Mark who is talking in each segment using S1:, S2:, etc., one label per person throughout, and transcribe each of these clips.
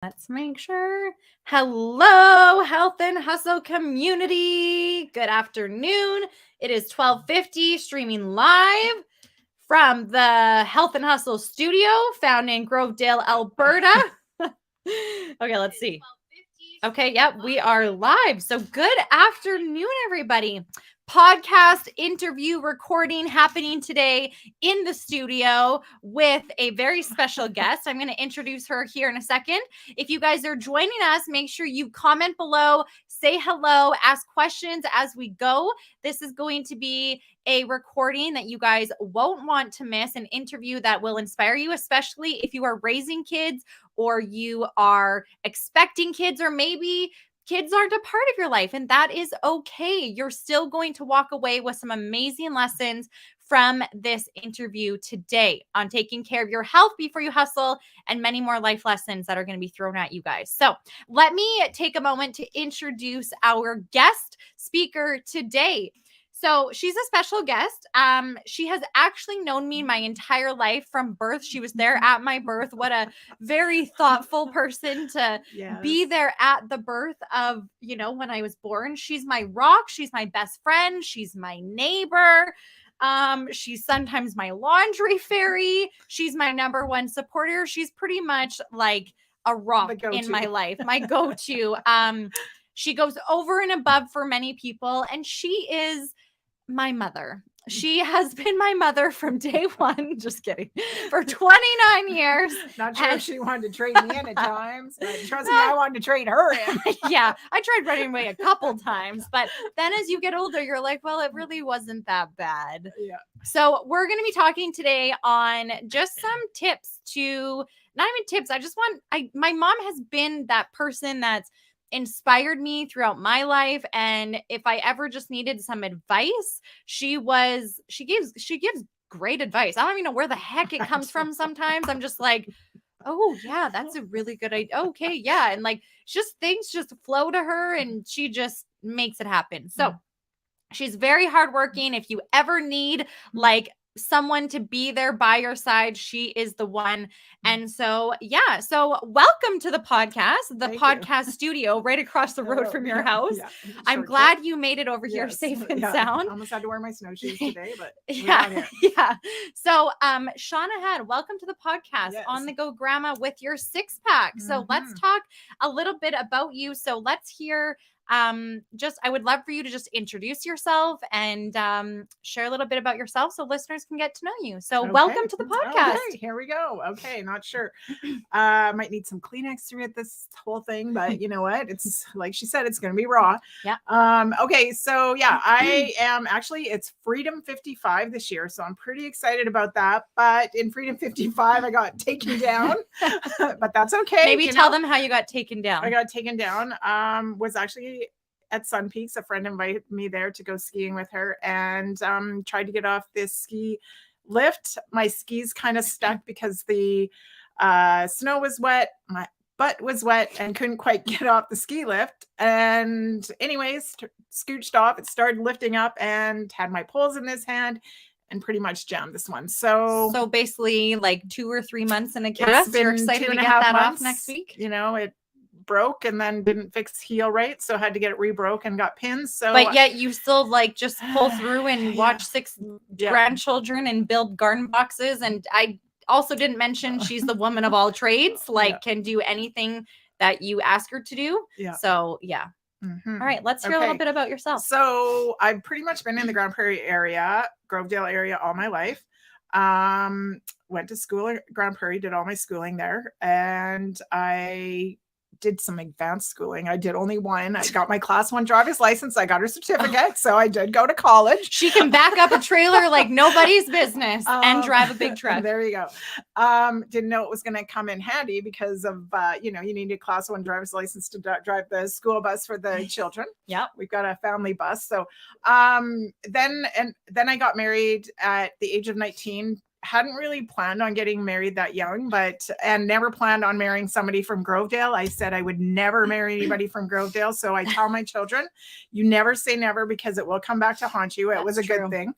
S1: Let's make sure. Hello, Health and Hustle community. Good afternoon. It is 12:50, streaming live from the Health and Hustle studio found in Grovedale, Alberta. Okay, let's see. Okay, yep, we are live. So good afternoon, everybody. Podcast interview recording happening today in the studio with a very special guest. I'm going to introduce her here in a second. If you guys are joining us, make sure you comment below, say hello, ask questions as we go. This is going to be a recording that you guys won't want to miss, an interview that will inspire you, especially if you are raising kids or you are expecting kids, or maybe kids aren't a part of your life, and that is okay. You're still going to walk away with some amazing lessons from this interview today on taking care of your health before you hustle, and many more life lessons that are going to be thrown at you guys. So let me take a moment to introduce our guest speaker today. So she's a special guest. She has actually known me my entire life from birth. She was there at my birth. What a very thoughtful person to be there at the birth of, when I was born. She's my rock. She's my best friend. She's my neighbor. She's sometimes my laundry fairy. She's my number one supporter. She's pretty much like a rock in my life, my go-to. She goes over and above for many people, and she is my mother. She has been my mother from day one. Just kidding. For 29 years.
S2: Not sure if she wanted to trade me in at times, but trust me, I wanted to trade her in.
S1: Yeah, I tried running away a couple times, but then as you get older, you're like, well, it really wasn't that bad.
S2: Yeah.
S1: So we're going to be talking today on just some tips to, not even tips. My mom has been that person that's inspired me throughout my life, and if I ever just needed some advice, she gives great advice. I don't even know where the heck it comes from. Sometimes I'm just like, oh yeah, that's a really good idea. Okay, yeah. And like, just things just flow to her and she just makes it happen. So she's very hardworking. If you ever need like someone to be there by your side, she is the one. And so, yeah. So welcome to the podcast, podcast studio right across the road from your house. Yeah, I'm glad you made it over here safe and sound.
S2: I almost had to wear my snowshoes today, but
S1: yeah. So, Shauna Head, welcome to the podcast on the Go Grandma with your 6-pack. So let's talk a little bit about you. So let's hear I would love for you to just introduce yourself and share a little bit about yourself so listeners can get to know you. So welcome to the podcast.
S2: Okay, here we go. Okay, not sure. Might need some Kleenex throughout this whole thing, but you know what? It's like she said, it's going to be raw.
S1: Yeah.
S2: Okay, so yeah, I am actually, it's Freedom 55 this year, so I'm pretty excited about that. But in Freedom 55, I got taken down, but that's okay.
S1: Maybe tell them how you got taken down.
S2: I got taken down. Was actually at Sun Peaks. A friend invited me there to go skiing with her, and tried to get off this ski lift. My skis kind of stuck because the snow was wet, my butt was wet, and couldn't quite get off the ski lift. And anyways, scooched off. It started lifting up and had my poles in this hand and pretty much jammed this one. So
S1: basically like 2 or 3 months in a cast. You're excited to get that off next week?
S2: It broke and then didn't heel right, so had to get it rebroke and got pins. So
S1: but yet you still like just pull through and watch 6 grandchildren and build garden boxes. And I also didn't mention she's the woman of all trades, can do anything that you ask her to do. So all right, let's hear a little bit about yourself.
S2: So I've pretty much been in the Grand Prairie area, Grovedale area all my life. Went to school at Grand Prairie, did all my schooling there, and I did some advanced schooling. I did only one. I got my class 1 driver's license. I got her certificate. So I did go to college.
S1: She can back up a trailer like nobody's business and drive a big truck.
S2: There you go. Didn't know it was going to come in handy because of, you need a class 1 driver's license to drive the school bus for the children.
S1: Yeah.
S2: We've got a family bus. So then I got married at the age of 19. Hadn't really planned on getting married that young, and never planned on marrying somebody from Grovedale. I said I would never marry anybody from Grovedale. So I tell my children, you never say never, because it will come back to haunt you. It was a good thing.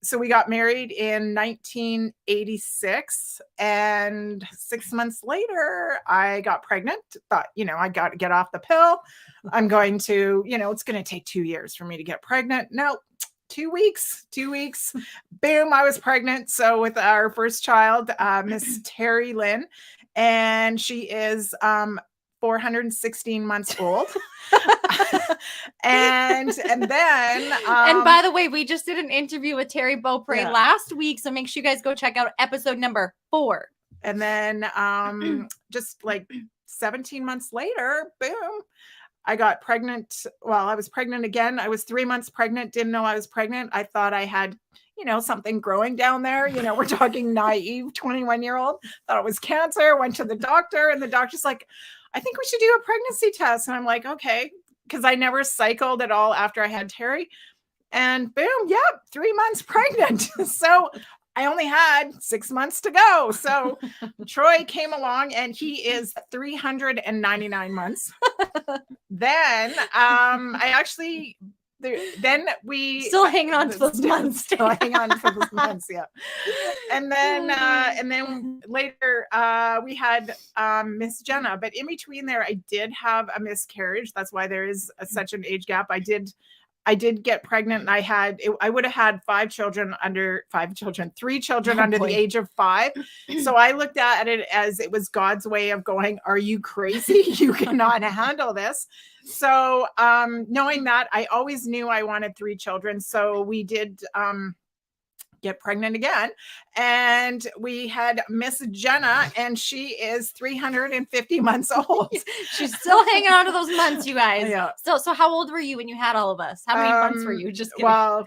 S2: so we got married in 1986, and 6 months later I got pregnant. Thought, I got to get off the pill. I'm going to, it's going to take 2 years for me to get pregnant. No, 2 weeks, boom, I was pregnant. So with our first child, Miss Terry Lynn, and she is 416 months old. and then
S1: and by the way, we just did an interview with Terry Beaupre last week, so make sure you guys go check out episode number 4.
S2: And then just like 17 months later, boom, I got pregnant. Well, I was pregnant again. I was 3 months pregnant, didn't know I was pregnant. I thought I had something growing down there. We're talking naive 21-year-old, thought it was cancer, went to the doctor, and the doctor's like, I think we should do a pregnancy test. And I'm like, okay, because I never cycled at all after I had Terry. And boom, 3 months pregnant. So I only had 6 months to go. So Troy came along, and he is 399 months. Then then we
S1: still hanging on to those months.
S2: Still hanging on to those months, yeah. And then later we had Miss Jenna, but in between there, I did have a miscarriage. That's why there is such an age gap. I did get pregnant, and I would have had 3 children under the age of 5. So I looked at it as it was God's way of going, are you crazy? You cannot handle this. So knowing that, I always knew I wanted 3 children. So we did get pregnant again, and we had Miss Jenna, and she is 350 months old.
S1: She's still hanging on to those months, you guys.
S2: Yeah.
S1: So how old were you when you had all of us? How many months were you? Just kidding.
S2: Well,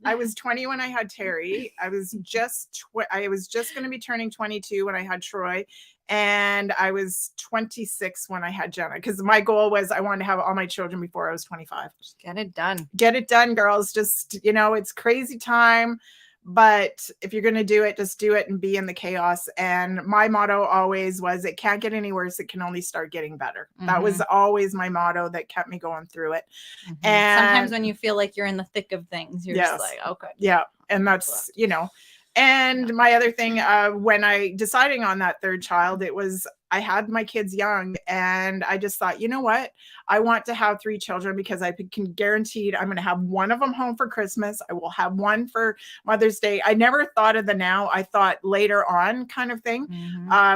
S2: I was 20 when I had Terry. I was just going to be turning 22 when I had Troy, and I was 26 when I had Jenna, because my goal was I wanted to have all my children before I was 25.
S1: Just get it done.
S2: Get it done, girls. Just, it's crazy time. But if you're going to do it, just do it and be in the chaos. And my motto always was, it can't get any worse. It can only start getting better. Mm-hmm. That was always my motto that kept me going through it.
S1: Mm-hmm. And sometimes when you feel like you're in the thick of things, you're just like, okay.
S2: Yeah. And that's, and my other thing, when I deciding on that 3rd child, I had my kids young, and I just thought, you know what? I want to have 3 children because I can guarantee I'm going to have one of them home for Christmas. I will have one for Mother's Day. I never thought of the now. I thought later on kind of thing,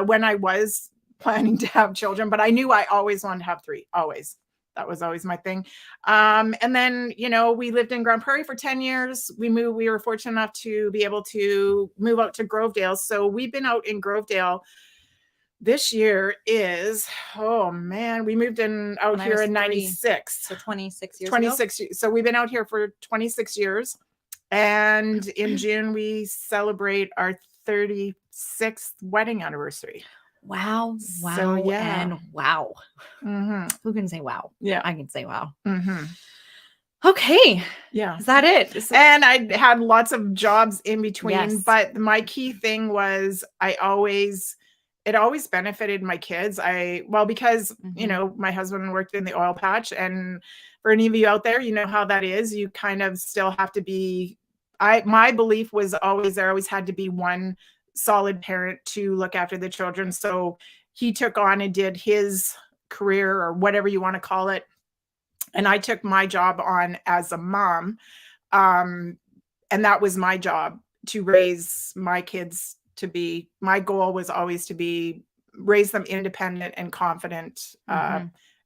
S2: when I was planning to have children, but I knew I always wanted to have 3, always. That was always my thing. And then, we lived in Grand Prairie for 10 years. We were fortunate enough to be able to move out to Grovedale. So we've been out in Grovedale. This year is, we moved out here in 96.
S1: So 26 years
S2: 26 years. So we've been out here for 26 years. And in June, we celebrate our 36th wedding anniversary.
S1: Wow.
S2: So, yeah.
S1: And wow.
S2: Mm-hmm.
S1: Who can say wow?
S2: Yeah.
S1: I can say wow.
S2: Mm-hmm.
S1: Okay.
S2: Yeah.
S1: Is that it?
S2: And I had lots of jobs in between.
S1: Yes.
S2: But my key thing was it always benefited my kids. Because, my husband worked in the oil patch, and for any of you out there, you know how that is. You kind of still have to be, my belief was always there always had to be one solid parent to look after the children. So he took on and did his career, or whatever you want to call it. And I took my job on as a mom. And that was my job, to raise my kids my goal was always to raise them independent and confident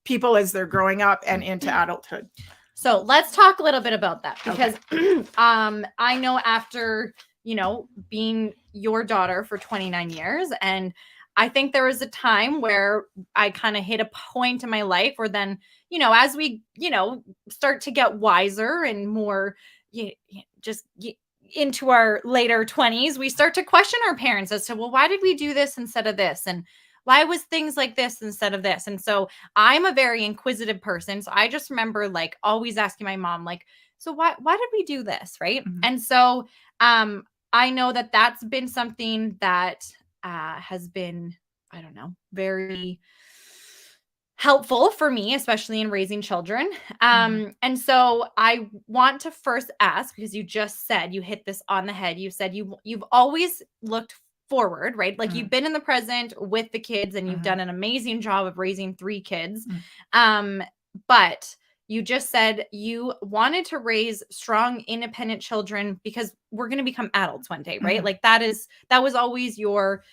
S2: people as they're growing up and into adulthood.
S1: So let's talk a little bit about that, because I know after, being your daughter for 29 years, and I think there was a time where I kind of hit a point in my life where then, as we, start to get wiser and more, into our later 20s, we start to question our parents as to, well, why did we do this instead of this? And why was things like this instead of this? And so I'm a very inquisitive person. So I just remember always asking my mom, so why did we do this? Right. Mm-hmm. And so I know that that's been something that has been, I don't know, very helpful for me, especially in raising children.
S2: Mhm.
S1: And so I want to first ask, because you just said, you hit this on the head. You said you've always looked forward, right? Like
S2: Mhm.
S1: you've been in the present with the kids and you've
S2: Mhm.
S1: done an amazing job of raising 3 kids.
S2: Mhm.
S1: But you just said you wanted to raise strong, independent children because we're going to become adults one day, right?
S2: Mhm.
S1: Like that was always your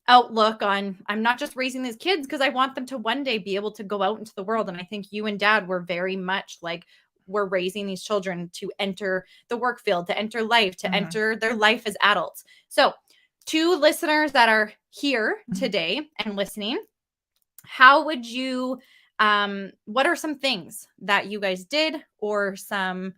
S1: outlook on, I'm not just raising these kids because I want them to one day be able to go out into the world. And I think you and dad were very much like, we're raising these children to enter the work field, to enter life, to
S2: Mhm.
S1: enter their life as adults. So, to listeners that are here
S2: Mhm.
S1: today and listening, how would you what are some things that you guys did, or some,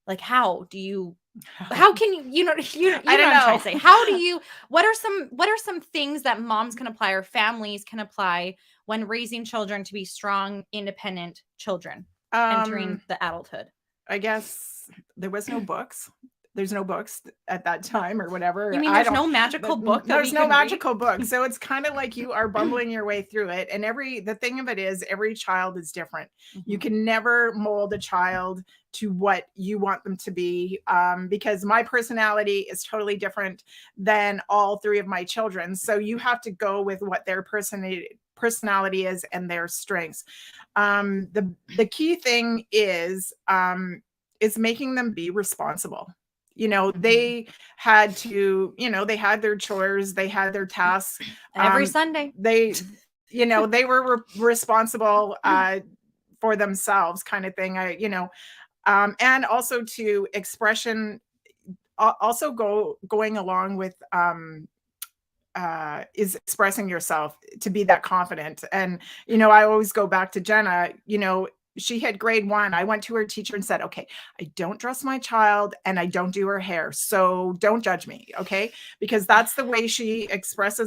S1: like, how do you, how can you, you know
S2: I
S1: what
S2: don't
S1: I'm trying to
S2: know.
S1: say, how do you, what are some things that moms can apply or families can apply when raising children to be strong, independent children entering
S2: Um,
S1: the adulthood?
S2: I guess there was no books. There's no books at that time or
S1: You
S2: whatever.
S1: mean
S2: I
S1: there's
S2: don't.
S1: no magical book that we
S2: There's no
S1: can read?
S2: magical book, so it's kind of like you are bumbling your way through it. And the thing of it is, every child is different. You
S1: Mhm.
S2: can never mold a child to what you want them to be, because my personality is totally different than all 3 of my children. So you have to go with what their personality is and their strengths. The key thing is making them be responsible.
S1: Mhm.
S2: They had to, they had their chores, they had their tasks.
S1: Every Sunday.
S2: They, they were responsible for themselves, kind of thing. And also to expression, also going along with is expressing yourself, to be that confident. And I always go back to Jenna. She had grade 1. I went to her teacher and said, okay, I don't dress my child and I don't do her hair, so don't judge me, okay? Because that's the way she express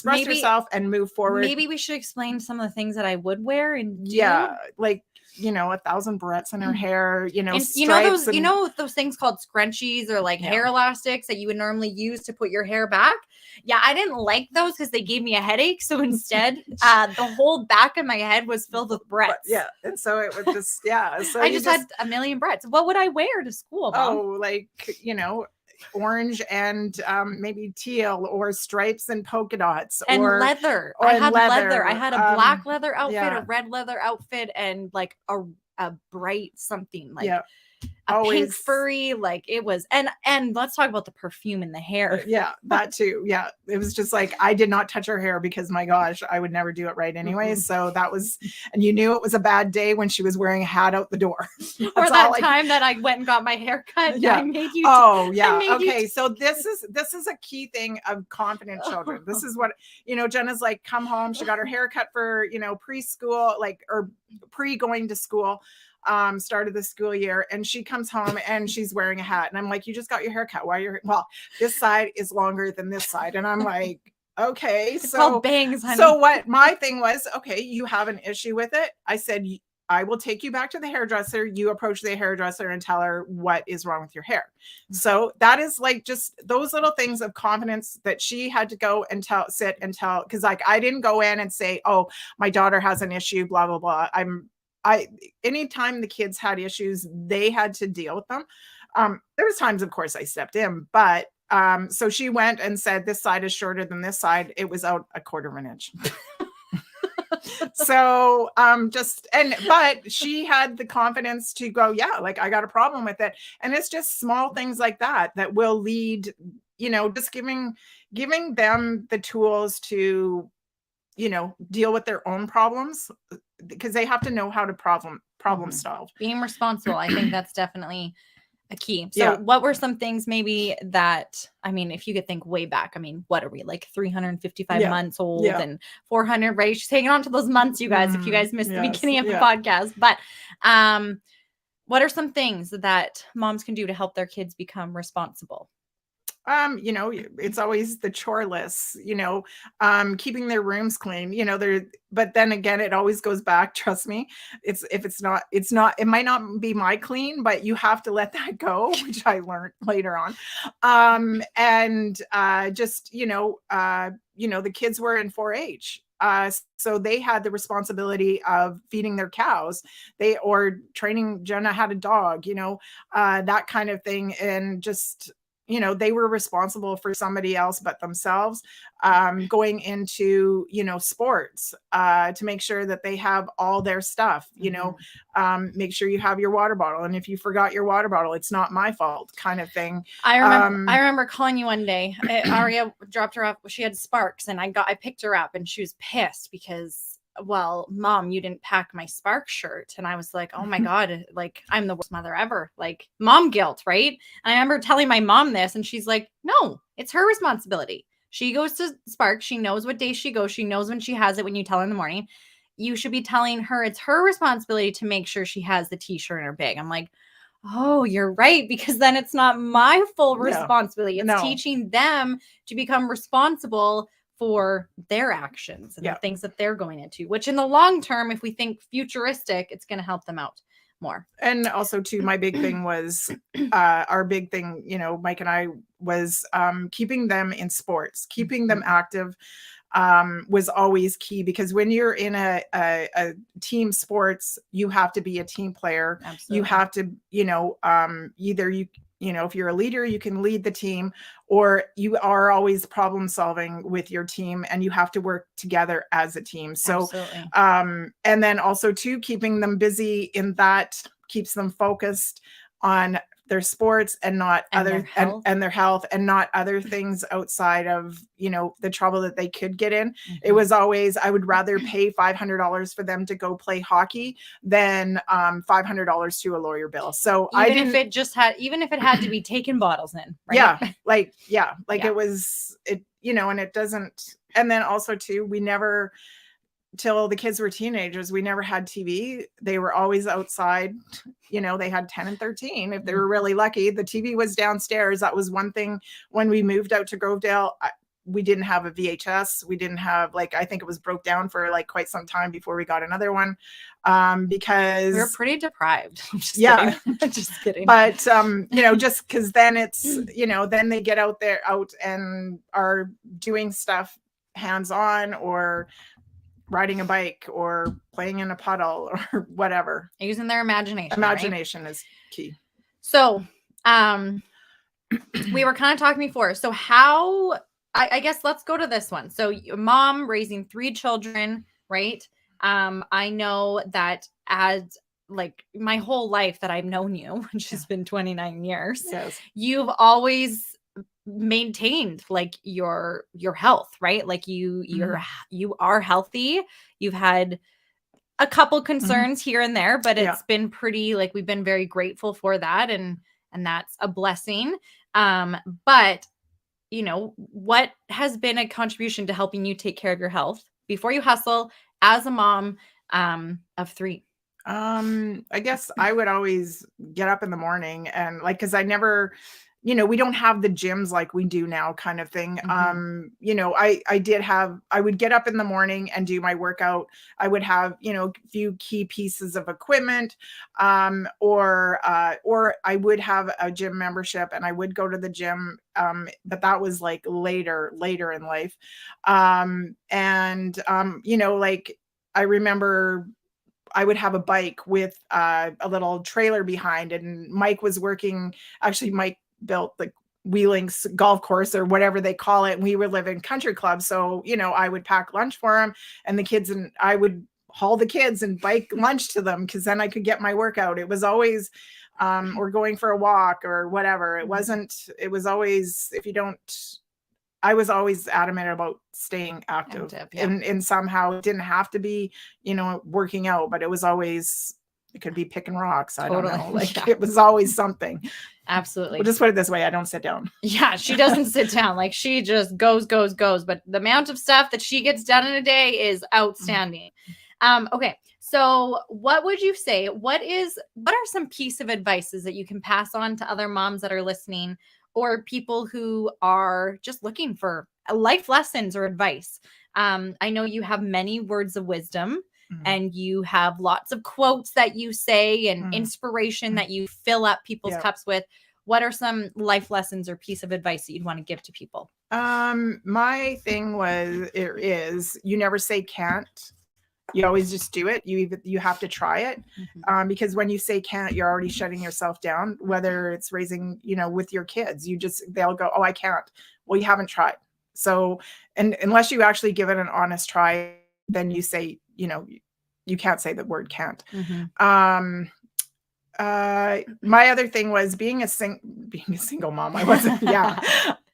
S1: Maybe
S2: herself and move forward.
S1: maybe we should explain some of the things that I would wear and do.
S2: Yeah, like 1,000 barrettes in her hair,
S1: And
S2: stripes,
S1: those,
S2: and
S1: those things called scrunchies, or like
S2: yeah.
S1: hair elastics that you would normally use to put your hair back. Yeah, I didn't like those because they gave me a headache. So instead, the whole back of my head was filled with
S2: But
S1: breadths.
S2: yeah, and so it would just, yeah, so
S1: I
S2: you
S1: just had a million breadths. What would I wear to school, Mom?
S2: oh, like, orange and maybe teal, or stripes and polka dots,
S1: And
S2: or
S1: leather. I had leather. I had a black leather outfit,
S2: yeah,
S1: a red leather outfit, and like a bright something, like
S2: yeah,
S1: a pink
S2: always.
S1: furry, like it was. And let's talk about the perfume in the hair.
S2: Yeah, that too. Yeah, it was just like, I did not touch her hair because, my gosh, I would never do it right anyway. So that was, and you knew it was a bad day when she was wearing a hat out the door.
S1: Or that time that I went and got my hair cut.
S2: Yeah.
S1: I made you.
S2: Oh yeah.
S1: made you
S2: Okay. So this is a key thing of confident children. This is what, Jenna's like, come home. She got her hair cut for, preschool, like, or pre going to school, started the school year, and she comes home and she's wearing a hat. And I'm like, you just got your hair cut. Why you're, well, this side is longer than this side. And I'm like, okay.
S1: It's called bangs, honey.
S2: So what my thing was, okay, you have an issue with it. I said, I will take you back to the hairdresser. You approach the hairdresser and tell her what is wrong with your hair. So that is like just those little things of confidence that she had to go and sit and tell. Cause like, I didn't go in and say, oh, my daughter has an issue, blah, blah, blah. Anytime the kids had issues, they had to deal with them. There was times, of course, I stepped in, but so she went and said, this side is shorter than this side. It was out a quarter of an inch. So but she had the confidence to go, yeah, like, I got a problem with it. And it's just small things like that will lead, just giving them the tools to, deal with their own problems, because they have to know how to problem solve.
S1: Being responsible. I think that's definitely a key. So
S2: Yeah.
S1: what were some things maybe that, I mean, if you could think way back, I mean, what are we, like 355 months old and 400, right? She's hanging on to those months, you guys, if you guys missed the beginning of the podcast. But what are some things that moms can do to help their kids become responsible?
S2: It's always the chore lists, keeping their rooms clean, but then again, it always goes back. Trust me. It might not be my clean, but you have to let that go, which I learned later on. And just, the kids were in 4-H. So they had the responsibility of feeding their cows, or training Jenna had a dog, that kind of thing. And just, they were responsible for somebody else but themselves, going into, sports, to make sure that they have all their stuff, make sure you have your water bottle. And if you forgot your water bottle, it's not my fault, kind of thing.
S1: I remember calling you one day. Aria dropped her off. She had Sparks, and I picked her up, and she was pissed because, well, Mom, you didn't pack my Sparks shirt. And I was like, oh my God, like, I'm the worst mother ever. Like, mom guilt, right? And I remember telling my mom this, and she's like, no, it's her responsibility. She goes to Sparks. She knows what day she goes. She knows when she has it when you tell her in the morning. You should be telling her it's her responsibility to make sure she has the t-shirt in her bag. I'm like, oh, you're right, because then it's not my full responsibility. It's teaching them to become responsible for their actions and the things that they're going into, which in the long term, if we think futuristic, it's going to help them out more.
S2: And also too, my big thing was, our big thing, Mike and I, was keeping them in sports, keeping them active, was always key, because when you're in a team sports, you have to be a team player. Absolutely. You have to, either if you're a leader, you can lead the team, or you are always problem solving with your team, and you have to work together as a team. So, and then also too, keeping them busy in that keeps them focused on their sports and not other and their health, and not other things outside of, the trouble that they could get in. It was always, I would rather pay $500 for them to go play hockey than $500 to a lawyer bill. So
S1: even if it had to be taking bottles in, right?
S2: It was, and it doesn't. And then also too, we never, till the kids were teenagers, we never had TV. They were always outside. They had 10 and 13. If they were really lucky, the TV was downstairs. That was one thing. When we moved out to Grovedale, we didn't have a VHS. We didn't have, I think it was broke down for quite some time before we got another one, because
S1: we were pretty deprived. Just kidding.
S2: But, just because then it's, then they get out and are doing stuff hands-on, or riding a bike, or playing in a puddle, or whatever.
S1: Using their imagination.
S2: Imagination is key.
S1: So, we were kind of talking before. So how, I guess let's go to this one. So mom raising 3 children, right? I know that as my whole life that I've known you, which has been 29 years, you've always maintained your health, right? You are healthy. You've had a couple concerns here and there, but it's been pretty, we've been very grateful for that, and that's a blessing. But what has been a contribution to helping you take care of your health before you hustle as a mom of 3?
S2: I guess I would always get up in the morning and because I never, we don't have the gyms like we do now, kind of thing. I would get up in the morning and do my workout. I would have, a few key pieces of equipment, or I would have a gym membership, and I would go to the gym. But that was later in life. I remember I would have a bike with a little trailer behind, and Mike was working. Actually, Mike built the Wheeling's golf course, or whatever they call it. And we would live in country club. So, I would pack lunch for him and the kids, and I would haul the kids and bike lunch to them, because then I could get my workout. It was always, or going for a walk or whatever. It was always, I was always adamant about staying active. And somehow it didn't have to be, working out, but it was always, it could be picking rocks. I don't know. It was always something.
S1: Absolutely.
S2: We'll just put it this way. I don't sit down.
S1: Yeah. She doesn't sit down. She just goes. But the amount of stuff that she gets done in a day is outstanding. Okay. So what would you say? What are some piece of advices that you can pass on to other moms that are listening, or people who are just looking for life lessons or advice? I know you have many words of wisdom, and you have lots of quotes that you say, and inspiration that you fill up people's cups with. what are some life lessons or piece of advice that you'd want to give to people?
S2: My thing is you never say can't. You always just do it. You have to try it, because when you say can't, you're already shutting yourself down. Whether it's raising, with your kids, they'll go, oh, I can't. Well, you haven't tried. So, and unless you actually give it an honest try, then you say, you can't say the word can't. My other thing was being a single mom. I wasn't,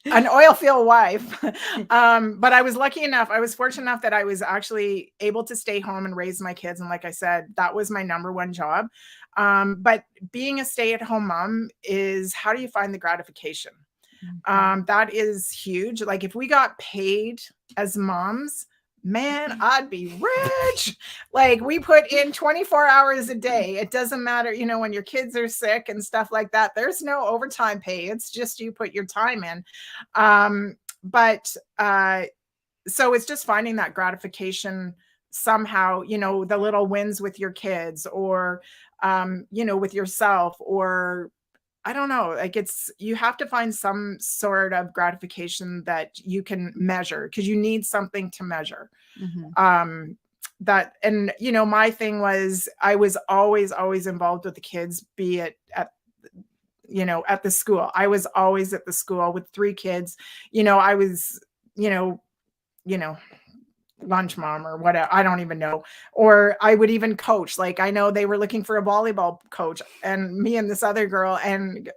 S2: an oil field wife. But I was fortunate enough that I was actually able to stay home and raise my kids. And like I said, that was my number one job. But being a stay-at-home mom is, how do you find the gratification? That is huge. Like if we got paid as moms, man, I'd be rich. Like we put in 24 hours a day. It doesn't matter, when your kids are sick and stuff like that, there's no overtime pay. It's just, you put your time in. So it's just finding that gratification somehow, the little wins with your kids, or, with yourself, or I don't know, like you have to find some sort of gratification that you can measure, because you need something to measure. My thing was, I was always involved with the kids, be it at the school. I was always at the school with 3 kids. I was, lunch mom or whatever. I don't even know. Or I would even coach. Like I know they were looking for a volleyball coach, and me and this other girl, and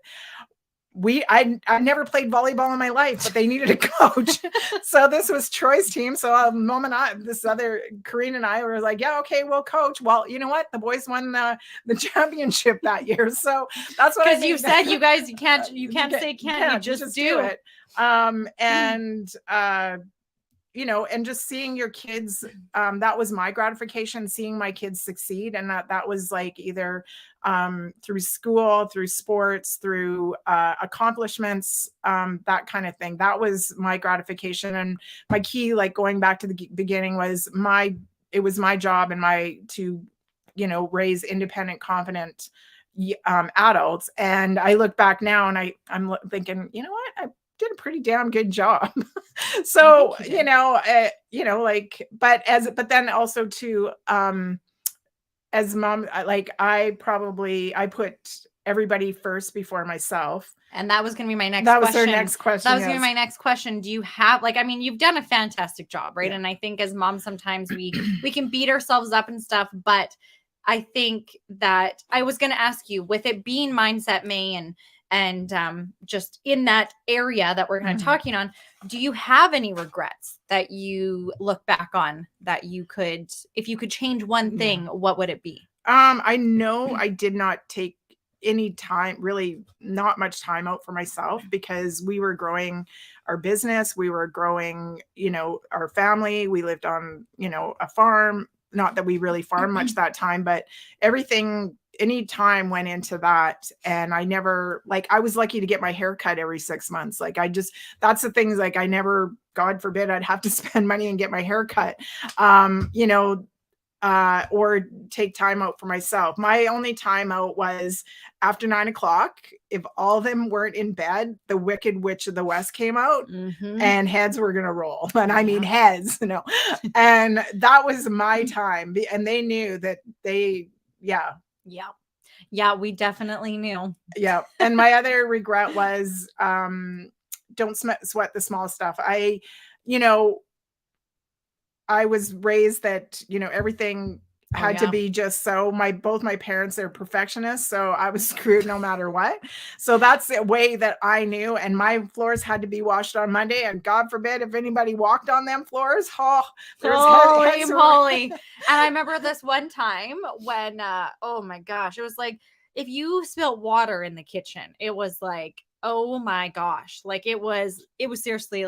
S2: I never played volleyball in my life, but they needed a coach. So this was Troy's team. So Momma and Corinne and I were like, yeah, okay, we'll coach. Well, you know what? The boys won the championship that year. So that's what,
S1: because you said, you guys, you can't say can't, you just do
S2: it. And just seeing your kids, that was my gratification, seeing my kids succeed. And that was like either through school, through sports, through accomplishments, that kind of thing. That was my gratification. And my key, like going back to the beginning, was it was my job and to raise independent, confident adults. And I look back now and I'm thinking, you know what, I did a pretty damn good job. So, but then also too, as mom, I put everybody first before myself.
S1: And that was going to be my next
S2: question.
S1: That was
S2: our next question.
S1: That was going to be my next question. Do you have, you've done a fantastic job, right? Yeah. And I think as moms, sometimes we can beat ourselves up and stuff, but I think that I was going to ask you, with it being Mindset May and just in that area that we're kind of talking on, do you have any regrets that you look back on that you could, if you could change one thing, what would it be?
S2: I know I did not take any time, really not much time out for myself, because we were growing our business. We were growing, our family. We lived on, a farm. Not that we really farmed much that time, but any time went into that. And I never, I was lucky to get my hair cut every 6 months. That's the things, I never, God forbid, I'd have to spend money and get my hair cut, or take time out for myself. My only time out was after 9 o'clock. If all of them weren't in bed, the Wicked Witch of the West came out, and heads were going to roll. And I mean heads, and that was my time. And they knew that
S1: Yeah, we definitely knew.
S2: Yeah. And my other regret was, don't sweat the small stuff. I was raised that, everything had to be just so. Both my parents are perfectionists, so I was screwed no matter what. So that's the way that I knew. And my floors had to be washed on Monday, and God forbid if anybody walked on them floors.
S1: Holy moly. And I remember this one time when, oh my gosh, it was like, if you spilt water in the kitchen, it was like, oh my gosh, it was seriously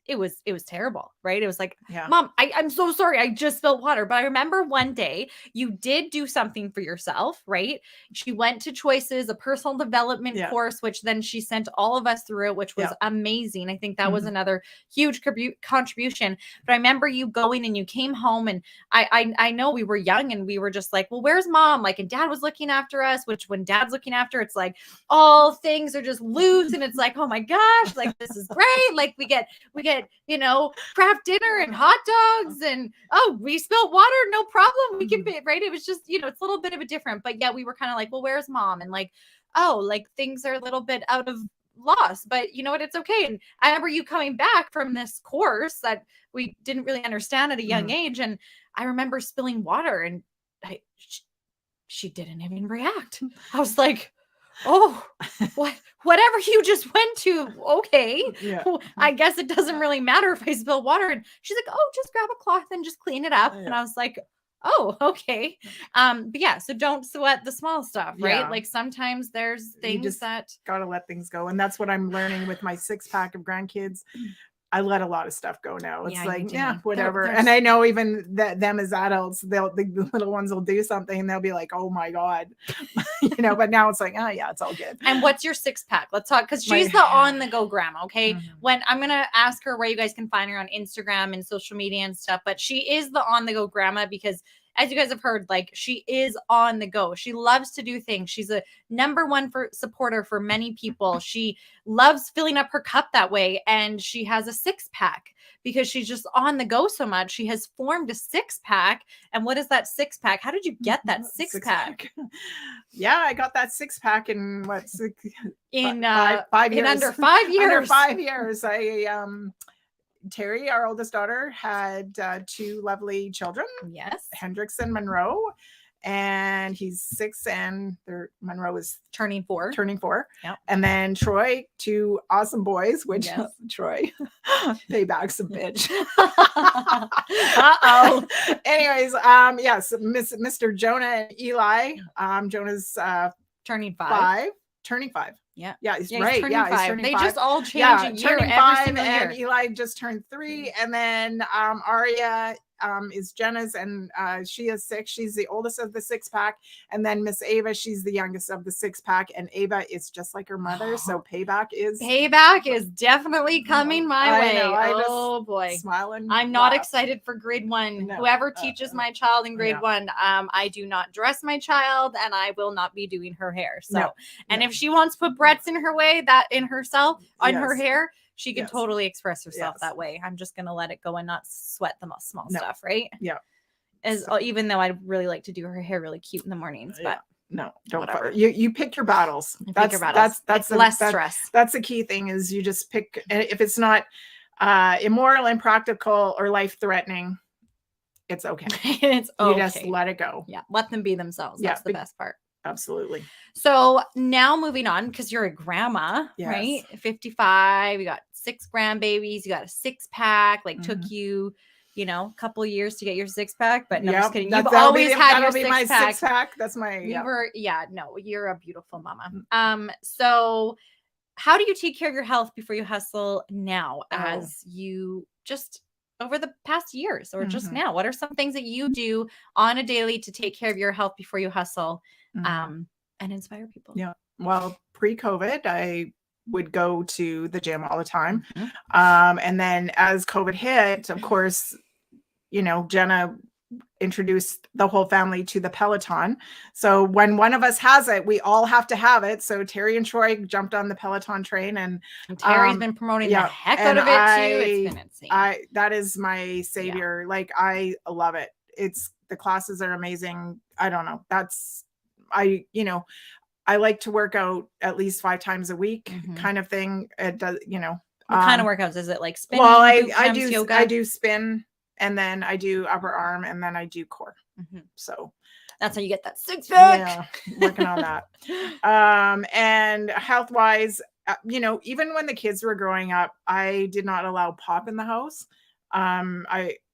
S1: it was terrible, right? It was like,
S2: Yeah.
S1: Mom, I'm so sorry. I just spilled water. But I remember one day you did do something for yourself, right? She went to Choices, a personal development
S2: Yeah.
S1: course, which then she sent all of us through it, which was
S2: Yeah.
S1: amazing. I think that was
S2: Mhm.
S1: another huge contribution. But I remember you going and you came home, and I know we were young and we were just like, well, where's Mom? Like, and Dad was looking after us, which when Dad's looking after, it's like all things are just loose, and it's like, oh my gosh, like this is great. Like we get, you know, craft dinner and hot dogs, and oh, we spilled water, no problem. We can pay, right? It was just, you know, it's a little bit of a different, but yeah, we were kind of like, well, where's Mom? And like, oh, like things are a little bit out of loss, but you know what? It's okay. And I remember you coming back from this course that we didn't really understand at a young age. And I remember spilling water, and she didn't even react. I was like, oh, whatever you just went to, okay.
S2: Yeah.
S1: I guess it doesn't really matter if I spill water. And she's like, oh, just grab a cloth and just clean it up.
S2: Yeah.
S1: And I was like, oh, okay. But yeah, so don't sweat the small stuff, right?
S2: Yeah.
S1: Like sometimes there's things that
S2: gotta let things go. And that's what I'm learning with my 6-pack of grandkids. I let a lot of stuff go now. It's
S1: Yeah,
S2: like,
S1: you do.
S2: yeah, whatever.
S1: There's-
S2: And I know even that them as adults, the little ones will do something and they'll be like, oh my God, you know, but now it's like, oh yeah, it's all good.
S1: And what's your 6-pack? Let's talk, because she's the on the go grandma. Okay. When I'm gonna ask her where you guys can find her on Instagram and social media and stuff, but she is the on the go grandma because, as you guys have heard, like she is on the go. She loves to do things. She's a #1 supporter for many people. She loves filling up her cup that way. And she has a 6-pack because she's just on the go so much. She has formed a 6-pack. And what is that 6-pack? How did you get that 6-pack?
S2: Yeah, I got that 6-pack in what,
S1: In
S2: 5 years.
S1: In under 5 years.
S2: Under 5 years. Terry, our oldest daughter, had 2 lovely children.
S1: Yes.
S2: Hendrix and Monroe. And he's 6, and Monroe is
S1: turning 4.
S2: Yep. And then Troy, 2 awesome boys, which
S1: Yes.
S2: Troy, payback's a bitch.
S1: Uh-oh.
S2: Anyways, yes, Mr. Jonah and Eli. Jonah's
S1: turning 5.
S2: Turning 5.
S1: Yeah.
S2: Yeah, he's
S1: He's
S2: right.
S1: turning
S2: Yeah,
S1: 5.
S2: he's turning
S1: They
S2: 5.
S1: just all change a year
S2: turning
S1: every
S2: 5,
S1: single year.
S2: and Eli just turned 3. And then Aria is Jenna's, and she is 6. She's the oldest of the 6-pack. And then Miss Ava, she's the youngest of the 6-pack. And Ava is just like her mother, so payback is
S1: definitely coming my way. Oh boy,
S2: smiling.
S1: I'm not excited for grade 1.
S2: No.
S1: Whoever teaches my child in grade 1, I do not dress my child, and I will not be doing her hair. So, and if she wants to put Brett's in her way, that in herself on her hair, she can totally express herself that way. I'm just gonna let it go and not sweat the small stuff, right?
S2: Yeah.
S1: Even though I'd really like to do her hair really cute in the mornings, but
S2: no, don't. You pick your battles. That's
S1: less stress.
S2: That's the key thing, is you just pick. If it's not immoral, impractical, or life threatening, it's okay.
S1: It's okay.
S2: You just let it go.
S1: Yeah, let them be themselves. That's the best part.
S2: Absolutely.
S1: So now moving on, because you're a grandma, right? 55. You got 6 grandbabies. You got a 6-pack. Like took you, you know, a couple of years to get your 6-pack. But no, I'm just kidding. You've always had your 6-pack.
S2: That's my.
S1: You're a beautiful mama. So how do you take care of your health before you hustle now, as you just over the past years, or just now? What are some things that you do on a daily to take care of your health before you hustle? And inspire people?
S2: Yeah. Well, pre-COVID, I would go to the gym all the time. And then as COVID hit, of course, you know, Jenna introduced the whole family to the Peloton. So when one of us has it, we all have to have it. So Terry and Troy jumped on the Peloton train, and
S1: Terry's been promoting the heck out of it too. It's been insane.
S2: That is my savior. Like, I love it. The classes are amazing. I don't know. I like to work out at least 5 times a week, kind of thing. It does, you know.
S1: What kind of workouts? Is it like spinning?
S2: Well, I do
S1: yoga?
S2: I do spin, and then I do upper arm, and then I do core. So
S1: that's how you get that 6-pack.
S2: Yeah, working on that. And health wise, you know, even when the kids were growing up, I did not allow pop in the house.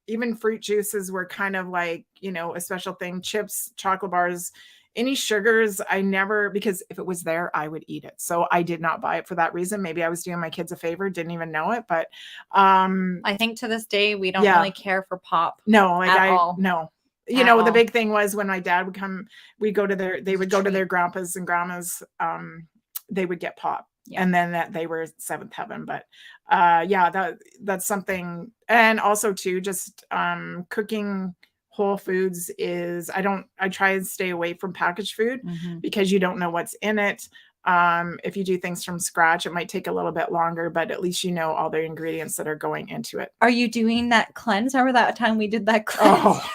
S2: Even fruit juices were kind of like, you know, a special thing. Chips, chocolate bars, Any sugars, I never, because if it was there, I would eat it. So I did not buy it for that reason. Maybe I was doing my kids a favor, didn't even know it. But
S1: I think to this day, we don't
S2: Yeah.
S1: really care for pop.
S2: no, like
S1: At all.
S2: no. You
S1: At
S2: know, the
S1: all.
S2: big thing was when my dad would come, they would go to their grandpas and grandmas, they would get pop.
S1: Yeah.
S2: And then that they were seventh heaven. But yeah, that's something. And also too, just cooking whole foods is, I try and stay away from packaged food
S1: Mhm.
S2: because you don't know what's in it. If you do things from scratch, it might take a little bit longer, but at least you know all the ingredients that are going into it.
S1: Are you doing that cleanse? Remember that time we did that cleanse?
S2: Oh.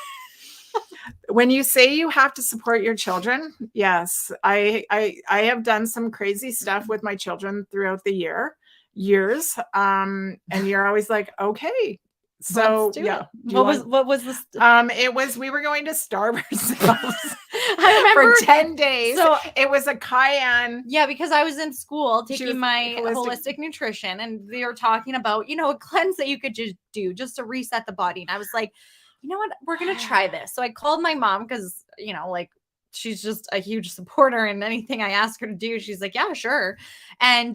S2: When you say you have to support your children, yes, I have done some crazy stuff with my children throughout the years. And you're always like, okay, so
S1: Let's do
S2: yeah.
S1: it. What was this?
S2: It was, we were going to starve ourselves
S1: I remember
S2: for 10 days.
S1: So
S2: it was a cayenne.
S1: yeah, because I was in school
S2: She
S1: taking
S2: was
S1: my
S2: holistic-
S1: holistic nutrition, and they were talking about, you know, a cleanse that you could just do just to reset the body. And I was like, you know what, we're gonna try this. So I called my mom because, you know, like, she's just a huge supporter, and anything I ask her to do, she's like, yeah, sure. And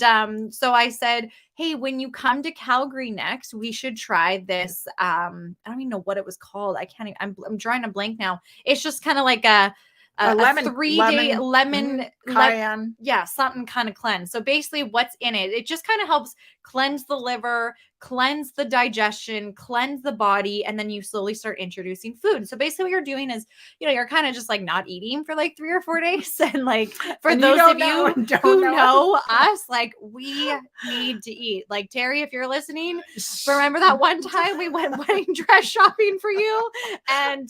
S1: so I said, hey, when you come to Calgary next, we should try this. I don't even know what it was called. I can't even, I'm drawing a blank now. It's just kind of like a
S2: lemon
S1: 3-day lemon
S2: cayenne.
S1: yeah, something kind of cleanse. So basically what's in it, it just kind of helps cleanse the liver, cleanse the digestion, cleanse the body, and then you slowly start introducing food. So basically what you're doing is, you know, you're kind of just like not eating for like 3 or 4 days. And like, for
S2: And
S1: those of you who
S2: know.
S1: know us, like, we need to eat. Like, Terry, if you're listening, remember that one time we went wedding dress shopping for you, and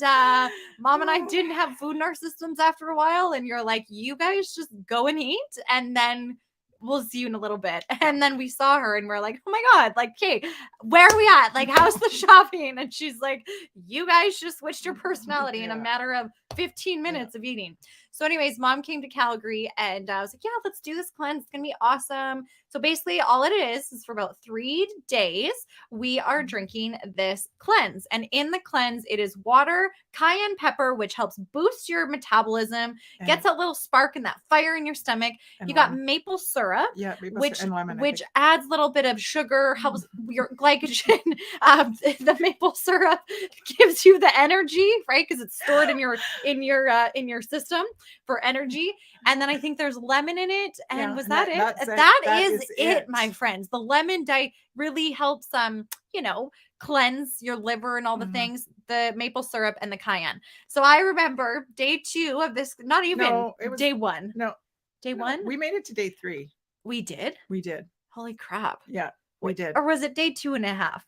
S1: Mom and I didn't have food in our systems after a while, and you're like, you guys just go and eat, and then we'll see you in a little bit. And then we saw her and we're like, oh my God, like, okay, where are we at? Like, how's the shopping? And she's like, you guys just switched your personality in a matter of 15 minutes of eating. So anyways, Mom came to Calgary, and I was like, yeah, let's do this cleanse. It's going to be awesome. So basically all it is for about 3 days, we are drinking this cleanse. And in the cleanse, it is water, cayenne pepper, which helps boost your metabolism, gets a little spark and that fire in your stomach. You got maple syrup, which adds a little bit of sugar, helps your glycogen. The maple syrup gives you the energy, right? Because it's stored in your system for energy. And then I think there's lemon in it. And was that it? That is it, my friends. The lemon really helps you know, cleanse your liver and all the things, the maple syrup and the cayenne. So I remember day 2 of this, not even day 1.
S2: No.
S1: Day 1?
S2: We made it to day 3.
S1: We did?
S2: We did.
S1: Holy crap.
S2: Yeah, we did.
S1: Or was it day 2.5?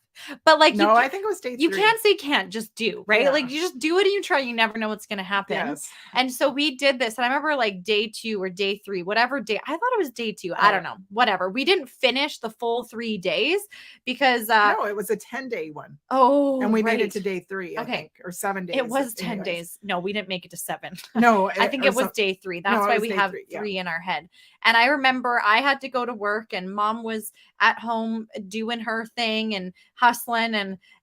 S1: But like,
S2: no, I think it was day 3.
S1: You can't say can't, just do, right?
S2: Yeah.
S1: Like, you just do it and you try, you never know what's going to happen.
S2: Yes.
S1: And so we did this, and I remember like day 2 or day 3, whatever day, I thought it was day 2. I don't know, whatever. We didn't finish the full 3 days because
S2: no, it was a 10-day one.
S1: Oh,
S2: and we made it to day 3, I
S1: Okay.
S2: think, or 7 days.
S1: It was 10 days. No, we didn't make it to 7.
S2: No,
S1: I think it was day 3. That's why we have 3 in our head. And I remember I had to go to work, and Mom was at home doing her thing and hustling,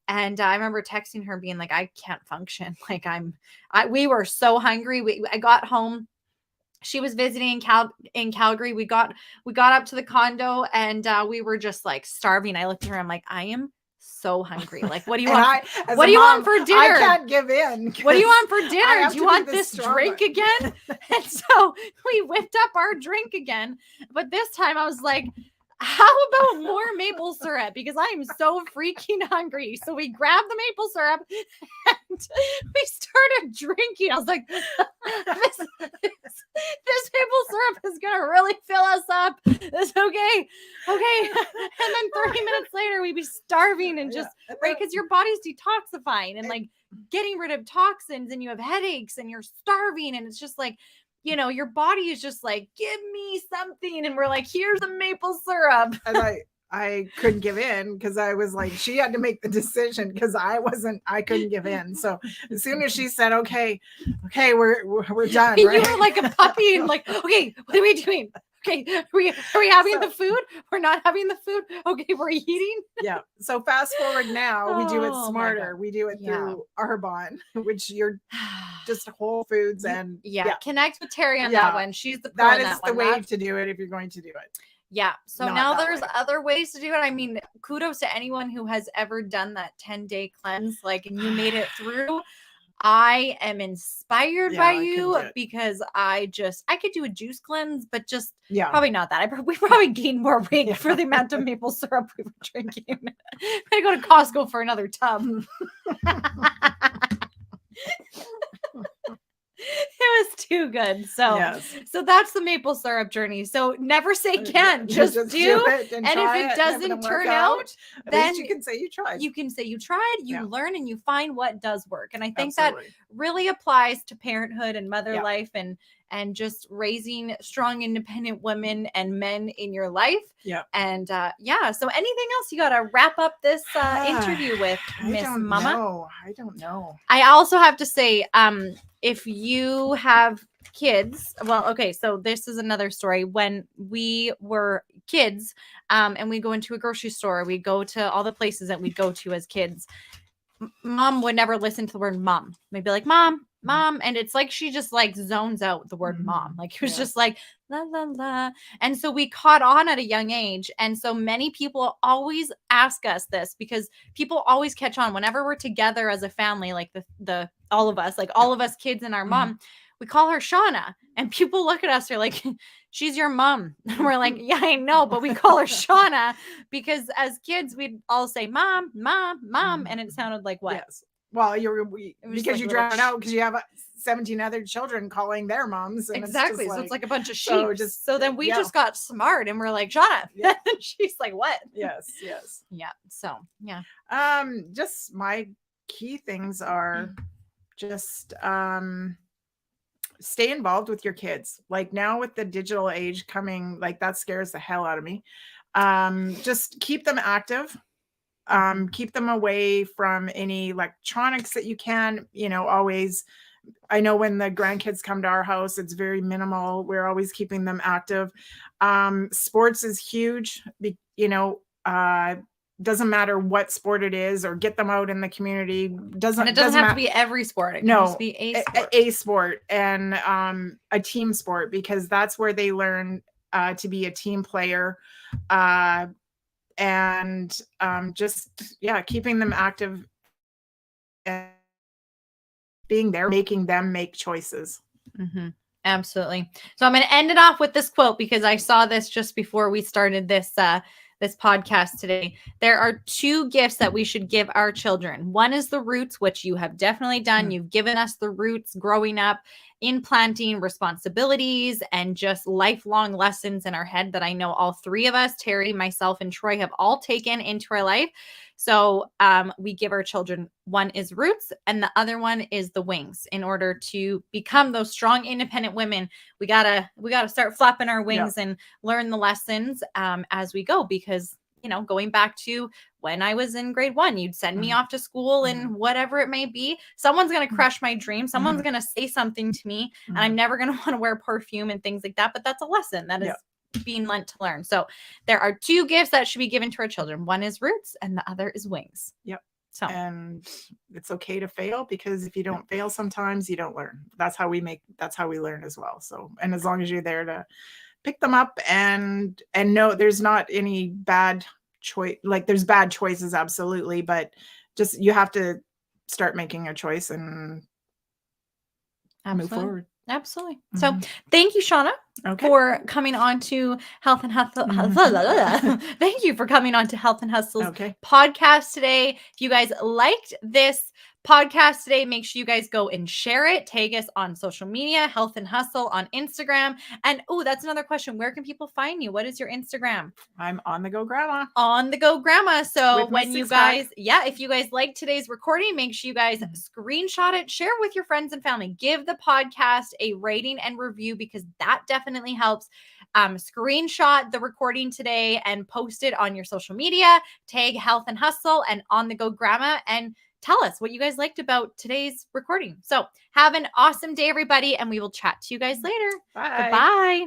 S1: and I remember texting her being like, I can't function. Like, we were so hungry. I got home. She was visiting in Calgary. We got up to the condo, and we were just like starving. I looked at her. I'm like, I am so hungry. Like, what do you want? What do you want for dinner?
S2: I can't give in.
S1: What do you want for dinner? Do you want this
S2: strong
S1: drink again? And so we whipped up our drink again. But this time I was like, how about more maple syrup? Because I am so freaking hungry. So we grabbed the maple syrup and we started drinking. I was like, this maple syrup is going to really fill us up. It's okay. And then 30 minutes later, we'd be starving and just, right? Because your body's detoxifying and like getting rid of toxins, and you have headaches and you're starving. And it's just like, you know, your body is just like, give me something. And we're like, here's a maple syrup.
S2: And I couldn't give in because I was like, she had to make the decision because I couldn't give in. So as soon as she said, okay, we're done.
S1: You
S2: right?
S1: were like a puppy and like, okay, what are we doing? Okay, are we having the food? We're not having the food. Okay, we're eating.
S2: Yeah. So fast forward now, we do it
S1: Oh my
S2: smarter.
S1: God.
S2: We do it through Arbonne, which you're just Whole Foods and
S1: Connect with Terry on that one. She's the pro
S2: that
S1: on
S2: is
S1: that
S2: the
S1: one.
S2: way to do it if you're going to do it.
S1: Yeah. So
S2: Not
S1: now
S2: that
S1: there's
S2: way.
S1: other ways to do it. I mean, kudos to anyone who has ever done that 10-day cleanse, like, and you made it through. I am inspired by you because I could do a juice cleanse, but just probably not that. We probably gained more weight for the amount of maple syrup we were drinking. I'm gonna go to Costco for another tub. It was too good. So that's the maple syrup journey. So never say can't, just do it. And if it doesn't turn out, then
S2: you can say you tried.
S1: You can say you tried, you learn, and you find what does work. And I think that really applies to parenthood and mother life and just raising strong, independent women and men in your life.
S2: Yeah.
S1: And so anything else you got to wrap up this interview with, Miss Momma?
S2: I don't know.
S1: I also have to say, if you have kids, well, okay, so this is another story. When we were kids, and we go into a grocery store, we go to all the places that we go to as kids, Mom would never listen to the word mom. We'd be like, mom, and it's like she just like zones out the word mom. Like it was just like la la la. And so we caught on at a young age. And so many people always ask us this because people always catch on whenever we're together as a family, like the all of us kids and our mom, we call her Shauna. And people look at us, they're like, she's your mom. And we're like, yeah, I know, but we call her Shauna because as kids, we'd all say mom, mom, mom. And it sounded like what?
S2: Yes. Well, because you drown out because you have 17 other children calling their moms. And
S1: exactly.
S2: It's
S1: so it's like a bunch of sheep. So then we
S2: yeah.
S1: just got smart and we're like, Shauna. Yeah. And she's like, what?
S2: Yes, yes.
S1: Yeah. So, yeah.
S2: Just my key things are just stay involved with your kids. Like now with the digital age coming, like that scares the hell out of me. Just keep them active. Keep them away from any electronics that you can, always. I know when the grandkids come to our house, it's very minimal. We're always keeping them active. Sports is huge. Doesn't matter what sport it is, or get them out in the community.
S1: It doesn't have to be every sport. It can just be a sport.
S2: A sport and a team sport, because that's where they learn to be a team player. And keeping them active and being there, making them make choices.
S1: Absolutely. So I'm going to end it off with this quote because I saw this just before we started this podcast today. There are 2 gifts that we should give our children. One is the roots, which you have definitely done. You've given us the roots growing up in planting responsibilities and just lifelong lessons in our head that I know all 3 of us, Terry, myself, and Troy, have all taken into our life. So we give our children, one is roots and the other one is the wings. In order to become those strong, independent women, we gotta start flapping our wings and learn the lessons as we go. Because, going back to when I was in grade 1, you'd send me off to school and whatever it may be, someone's going to crush my dream. Someone's going to say something to me and I'm never going to want to wear perfume and things like that. But that's a lesson that is being lent to learn. So there are 2 gifts that should be given to our children. One is roots and the other is wings.
S2: Yep.
S1: So,
S2: and it's okay to fail, because if you don't fail, sometimes you don't learn. That's how we learn as well. So, and as long as you're there to pick them up and no, there's not any bad choice. Like there's bad choices, absolutely, but just you have to start making a choice and move forward.
S1: Absolutely. So thank you, Shauna, for coming on to Health and Hustle. Thank you for coming on to Health and Hustle's podcast today. If you guys liked this podcast today, make sure you guys go and share it. Tag us on social media, Health and Hustle on Instagram. And that's another question. Where can people find you? What is your Instagram?
S2: I'm On The Go Grandma.
S1: On The Go Grandma. So when you guys, if you guys like today's recording, make sure you guys screenshot it, share it with your friends and family. Give the podcast a rating and review, because that definitely helps. Screenshot the recording today and post it on your social media. Tag Health and Hustle and On The Go Grandma, and tell us what you guys liked about today's recording. So have an awesome day, everybody, and we will chat to you guys later.
S2: Bye.
S1: Goodbye.